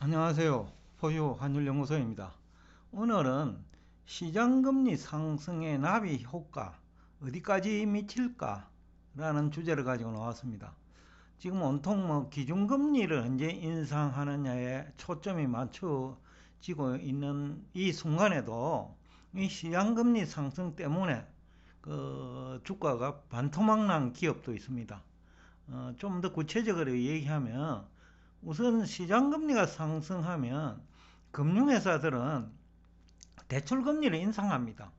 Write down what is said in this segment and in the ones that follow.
안녕하세요. 포유 환율연구소입니다. 오늘은 시장금리 상승의 나비 효과 어디까지 미칠까 라는 주제를 가지고 나왔습니다. 지금 온통 기준금리를 언제 인상하느냐에 초점이 맞춰지고 있는 이 순간에도 이 시장금리 상승 때문에 주가가 반토막 난 기업도 있습니다. 좀 더 구체적으로 얘기하면 우선 시장금리가 상승하면 금융회사들은 대출금리를 인상합니다.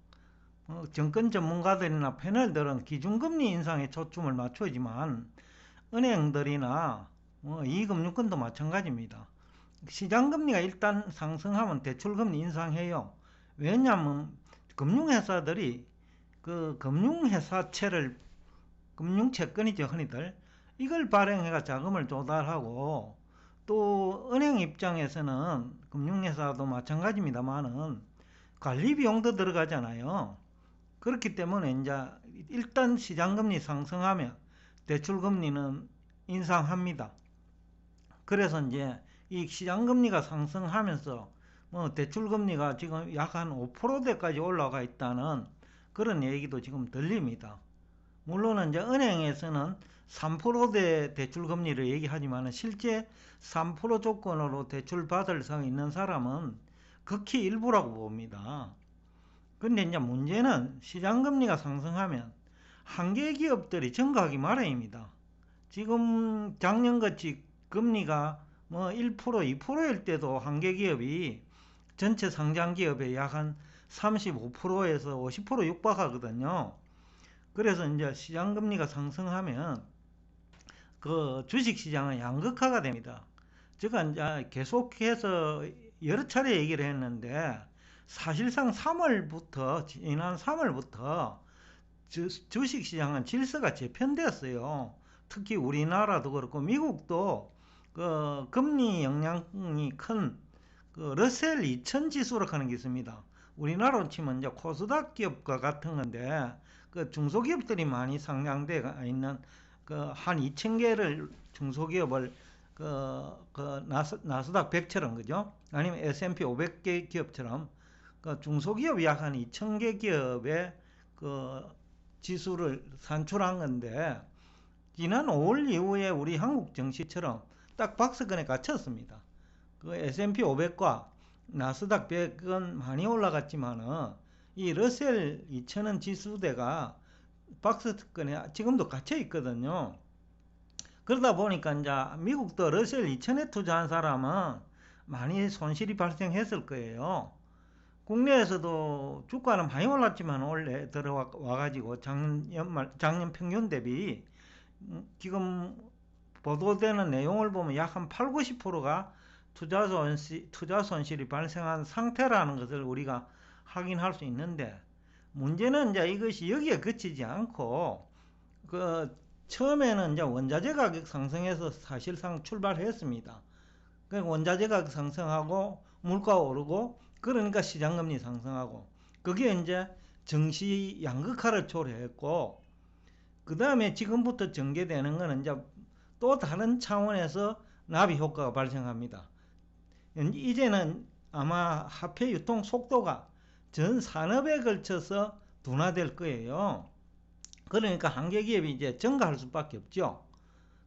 정권 전문가들이나 패널들은 기준금리 인상에 초점을 맞추지만 은행들이나 이금융권도 마찬가지입니다. 시장금리가 일단 상승하면 대출금리 인상해요. 왜냐하면 금융회사들이 그 금융회사채를 금융채권이죠, 흔히들. 이걸 발행해가 자금을 조달하고 또 은행 입장에서는 금융회사도 마찬가지입니다만은 관리 비용도 들어가잖아요. 그렇기 때문에 이제 일단 시장금리 상승하면 대출금리는 인상합니다. 그래서 이제 이 시장금리가 상승하면서 대출금리가 지금 약 한 5%대까지 올라가 있다는 그런 얘기도 지금 들립니다. 물론 이제 은행에서는 3%대 대출금리를 얘기하지만 실제 3% 조건으로 대출 받을 수 있는 사람은 극히 일부라고 봅니다. 근데 이제 문제는 시장금리가 상승하면 한계 기업들이 증가하기 마련입니다. 지금 작년같이 금리가 1%, 2%일 때도 한계 기업이 전체 상장 기업의 약 한 35%에서 50% 육박하거든요. 그래서 이제 시장금리가 상승하면 그 주식시장은 양극화가 됩니다. 제가 이제 계속해서 여러 차례 얘기를 했는데 사실상 지난 3월부터 주식시장은 질서가 재편되었어요. 특히 우리나라도 그렇고 미국도 그 금리 영향이 큰 그 러셀 2000 지수로 하는 게 있습니다. 우리나라로 치면 이제 코스닥 기업과 같은 건데 그 중소기업들이 많이 상장돼 있는 그 한 2000개를 중소기업을 나스닥 100처럼 그죠? 아니면 S&P 500개 기업처럼 그 중소기업이 약 한 2000개 기업의 그 지수를 산출한 건데 지난 5월 이후에 우리 한국 증시처럼 딱 박스권에 갇혔습니다. 그 S&P 500과 나스닥 100은 많이 올라갔지만은 이 러셀 2000은 지수대가 박스권에 지금도 갇혀 있거든요. 그러다 보니까 이제 미국도 러셀 2000에 투자한 사람은 많이 손실이 발생했을 거예요. 국내에서도 주가는 많이 올랐지만 원래 들어와가지고 작년 평균 대비 지금 보도되는 내용을 보면 약 한 8, 90%가 투자 손실이 발생한 상태라는 것을 우리가 확인할 수 있는데 문제는 이제 이것이 여기에 그치지 않고 처음에는 이제 원자재 가격 상승해서 사실상 출발했습니다. 그러니까 원자재 가격 상승하고 물가 오르고 그러니까 시장금리 상승하고 그게 이제 증시 양극화를 초래했고 그 다음에 지금부터 전개되는 거는 이제 또 다른 차원에서 나비 효과가 발생합니다. 이제는 아마 화폐 유통 속도가 전 산업에 걸쳐서 둔화될 거예요. 그러니까 한계 기업이 이제 증가할 수밖에 없죠.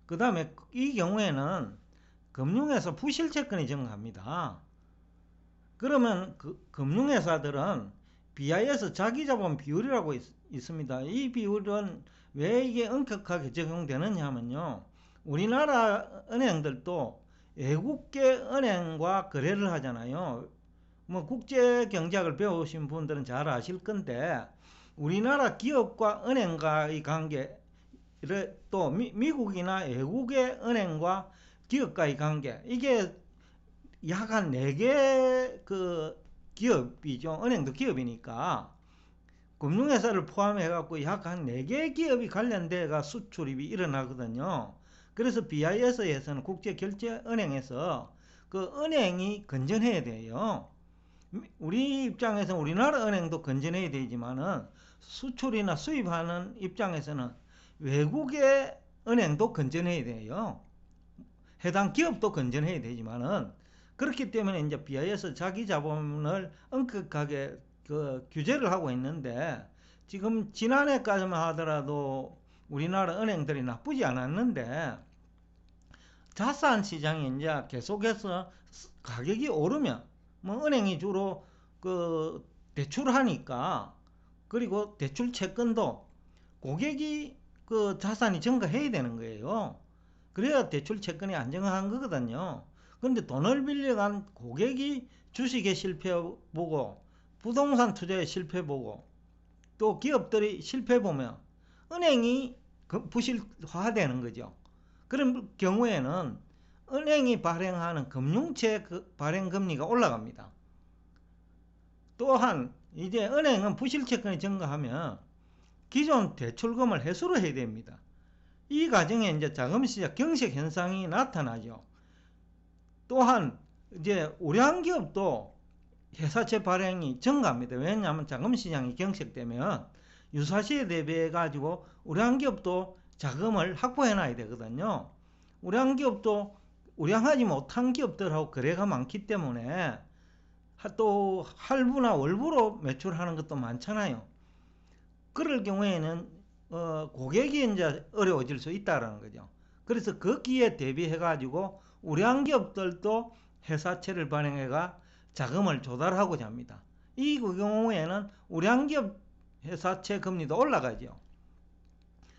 그 다음에 이 경우에는 금융회사 부실채권이 증가합니다. 그러면 금융회사들은 BIS 자기자본 비율이라고 있습니다. 이 비율은 왜 이게 엄격하게 적용되느냐 하면요. 우리나라 은행들도 외국계 은행과 거래를 하잖아요. 국제경제학을 배우신 분들은 잘 아실 건데 우리나라 기업과 은행과의 관계 또 미국이나 외국의 은행과 기업과의 관계 이게 약 한 4개 그 기업이죠. 은행도 기업이니까 금융회사를 포함해갖고 약 한 4개 기업이 관련돼가 수출입이 일어나거든요. 그래서 BIS에서는 국제결제은행에서 그 은행이 건전해야 돼요. 우리 입장에서는 우리나라 은행도 건전해야 되지만은 수출이나 수입하는 입장에서는 외국의 은행도 건전해야 돼요. 해당 기업도 건전해야 되지만은 그렇기 때문에 이제 BIS 자기 자본을 엄격하게 그 규제를 하고 있는데, 지금 지난해까지만 하더라도 우리나라 은행들이 나쁘지 않았는데, 자산 시장이 이제 계속해서 가격이 오르면, 뭐 은행이 주로 그 대출하니까, 그리고 대출 채권도 고객이 그 자산이 증가해야 되는 거예요. 그래야 대출 채권이 안정한 거거든요. 그런데 돈을 빌려간 고객이 주식에 실패보고, 부동산 투자에 실패보고, 또 기업들이 실패보면 은행이 부실화되는 거죠. 그런 경우에는 은행이 발행하는 금융채 발행 금리가 올라갑니다. 또한 이제 은행은 부실채권이 증가하면 기존 대출금을 회수를 해야 됩니다. 이 과정에 이제 자금시장 경색 현상이 나타나죠. 또한 이제 우량 기업도 회사채 발행이 증가합니다. 왜냐하면 자금시장이 경색되면 유사시에 대비해 가지고 우량 기업도 자금을 확보해 놔야 되거든요. 우량 기업도 우량하지 못한 기업들하고 거래가 많기 때문에 또 할부나 월부로 매출하는 것도 많잖아요. 그럴 경우에는 고객이 이제 어려워질 수 있다라는 거죠. 그래서 거기에 대비해 가지고 우량 기업들도 회사채를 발행해가 자금을 조달하고자 합니다. 이 경우에는 우량 기업 회사채 금리도 올라가죠.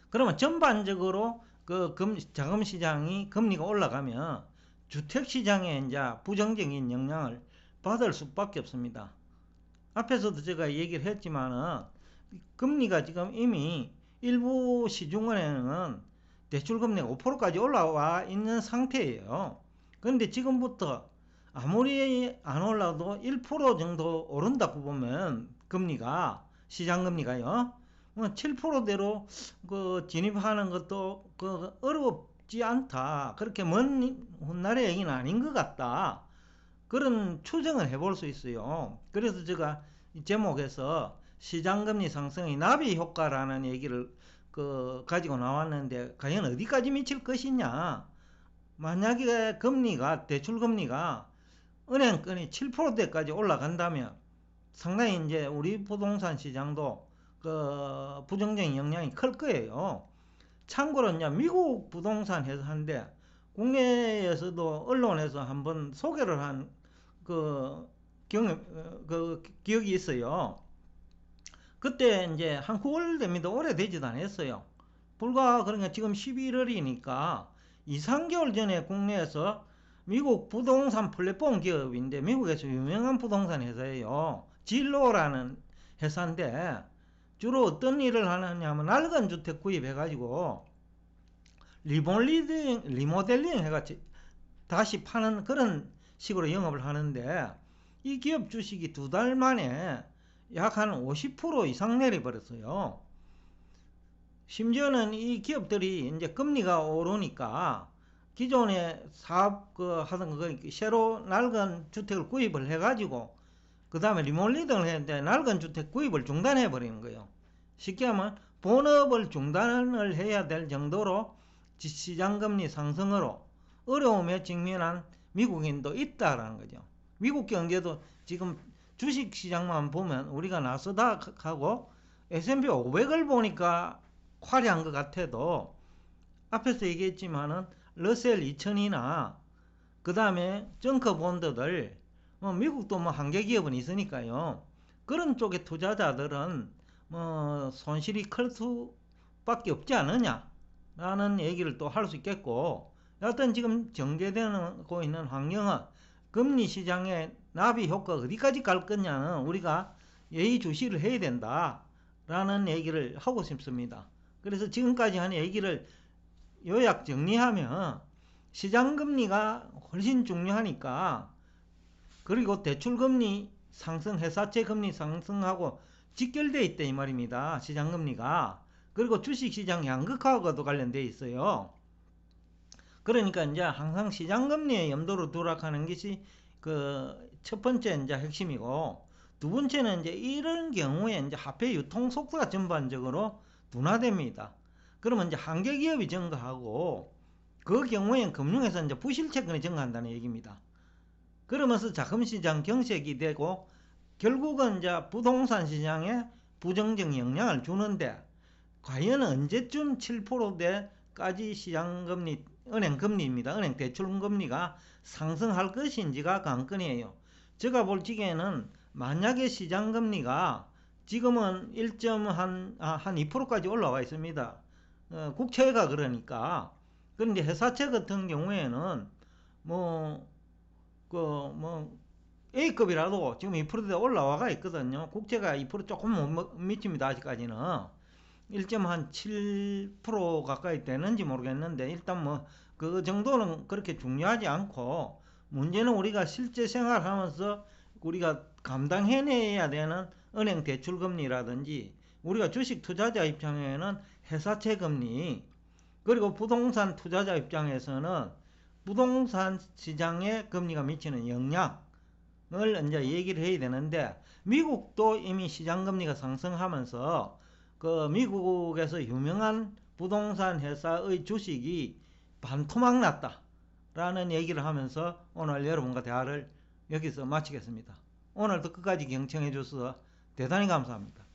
그러면 전반적으로 그 자금 시장이 금리가 올라가면 주택 시장에 이제 부정적인 영향을 받을 수밖에 없습니다. 앞에서도 제가 얘기를 했지만은 금리가 지금 이미 일부 시중은행은 대출금리가 5%까지 올라와 있는 상태예요. 그런데 지금부터 아무리 안 올라도 1% 정도 오른다고 보면 금리가, 시장금리가요, 7%대로 그 진입하는 것도 그 어렵지 않다. 그렇게 먼 훗날의 얘기는 아닌 것 같다. 그런 추정을 해볼 수 있어요. 그래서 제가 이 제목에서 시장금리 상승의 나비 효과라는 얘기를 가지고 나왔는데, 과연 어디까지 미칠 것이냐. 만약에 대출금리가 은행권이 7%대까지 올라간다면 상당히 이제 우리 부동산 시장도 그 부정적인 영향이 클 거예요. 참고로 이제 미국 부동산 회사인데, 국내에서도 언론에서 한번 소개를 한 기억이 있어요. 그때 이제 한 9월 됩니다. 오래되지도 않았어요. 불과 그러니까 지금 11월이니까 2, 3개월 전에 국내에서 미국 부동산 플랫폼 기업인데, 미국에서 유명한 부동산 회사예요. 진로라는 회사인데, 주로 어떤 일을 하느냐면 낡은 주택 구입해가지고 리모델링 해가지고 다시 파는 그런 식으로 영업을 하는데, 이 기업 주식이 2달 만에 약 한 50% 이상 내려버렸어요. 심지어는 이 기업들이 이제 금리가 오르니까 기존에 사업 하던 새로 낡은 주택을 구입을 해가지고 그 다음에 리몰리딩을 했는데 낡은 주택 구입을 중단해 버리는 거예요. 쉽게 하면 본업을 중단을 해야 될 정도로 시장금리 상승으로 어려움에 직면한 미국인도 있다라는 거죠. 미국 경제도 지금 주식시장만 보면 우리가 나스닥하고 S&P 500을 보니까 화려한 것 같아도, 앞에서 얘기했지만은 러셀 2000이나 그 다음에 정커본드들, 미국도 한계 기업은 있으니까요. 그런 쪽의 투자자들은 손실이 클 수밖에 없지 않느냐 라는 얘기를 또 할 수 있겠고, 여하튼 지금 전개되고 있는 환경은 금리 시장의 나비 효과가 어디까지 갈 거냐는 우리가 예의주시를 해야 된다 라는 얘기를 하고 싶습니다. 그래서 지금까지 한 얘기를 요약 정리하면, 시장금리가 훨씬 중요하니까, 그리고 대출금리 상승, 회사채 금리 상승하고 직결되어 있다 이 말입니다. 시장금리가. 그리고 주식시장 양극화하고도 관련되어 있어요. 그러니까 이제 항상 시장금리에 염두를 두라 하는 것이 첫 번째 이제 핵심이고, 두 번째는 이제 이런 경우에 이제 화폐 유통 속도가 전반적으로 둔화됩니다. 그러면 이제 한계 기업이 증가하고, 그 경우엔 금융에서 이제 부실 채권이 증가한다는 얘기입니다. 그러면서 자금시장 경색이 되고 결국은 이제 부동산 시장에 부정적 영향을 주는데 과연 언제쯤 7%대까지 시장금리, 은행금리입니다. 은행 대출금리가 상승할 것인지가 관건이에요. 제가 볼 적에는 만약에 시장금리가 지금은 2%까지 올라와 있습니다. 국채가 그러니까. 그런데 회사채 같은 경우에는 뭐, A급이라도 지금 2%대 올라와가 있거든요. 국채가 2% 조금 못 미칩니다. 아직까지는. 1.7% 가까이 되는지 모르겠는데 일단 뭐 그 정도는 그렇게 중요하지 않고 문제는 우리가 실제 생활하면서 우리가 감당해내야 되는 은행 대출 금리라든지 우리가 주식 투자자 입장에는 회사채 금리 그리고 부동산 투자자 입장에서는 부동산 시장에 금리가 미치는 영향을 이제 얘기를 해야 되는데 미국도 이미 시장 금리가 상승하면서 그 미국에서 유명한 부동산 회사의 주식이 반토막 났다라는 얘기를 하면서 오늘 여러분과 대화를 여기서 마치겠습니다. 오늘도 끝까지 경청해 주셔서 대단히 감사합니다.